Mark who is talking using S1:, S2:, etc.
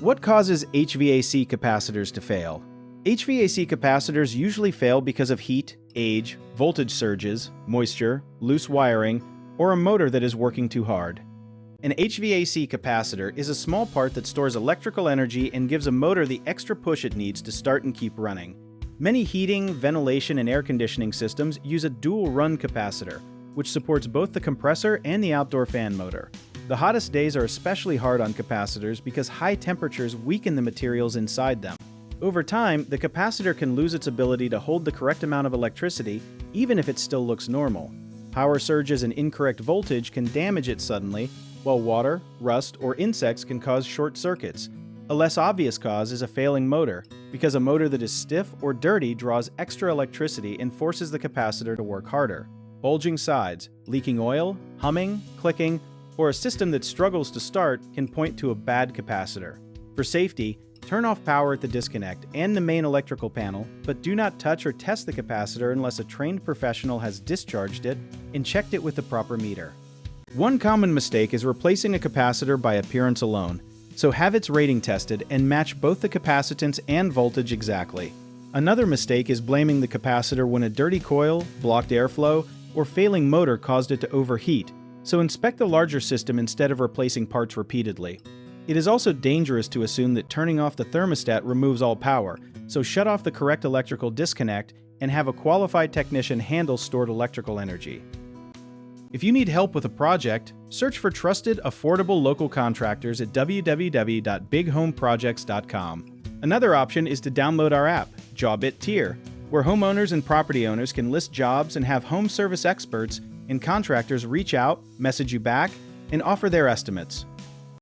S1: What causes HVAC capacitors to fail? HVAC capacitors usually fail because of heat, age, voltage surges, moisture, loose wiring, or a motor that is working too hard. An HVAC capacitor is a small part that stores electrical energy and gives a motor the extra push it needs to start and keep running. Many heating, ventilation, and air conditioning systems use a dual-run capacitor, which supports both the compressor and the outdoor fan motor. The hottest days are especially hard on capacitors because high temperatures weaken the materials inside them. Over time, the capacitor can lose its ability to hold the correct amount of electricity, even if it still looks normal. Power surges and incorrect voltage can damage it suddenly, while water, rust, or insects can cause short circuits. A less obvious cause is a failing motor, because a motor that is stiff or dirty draws extra electricity and forces the capacitor to work harder. Bulging sides, leaking oil, humming, clicking, or a system that struggles to start can point to a bad capacitor. For safety, turn off power at the disconnect and the main electrical panel, but do not touch or test the capacitor unless a trained professional has discharged it and checked it with the proper meter. One common mistake is replacing a capacitor by appearance alone, so have its rating tested and match both the capacitance and voltage exactly. Another mistake is blaming the capacitor when a dirty coil, blocked airflow, or failing motor caused it to overheat, so inspect the larger system instead of replacing parts repeatedly. It is also dangerous to assume that turning off the thermostat removes all power, so shut off the correct electrical disconnect and have a qualified technician handle stored electrical energy. If you need help with a project, search for trusted, affordable local contractors at www.bighomeprojects.com. Another option is to download our app, Jobit Tier, where homeowners and property owners can list jobs and have home service experts and contractors reach out, message you back, and offer their estimates.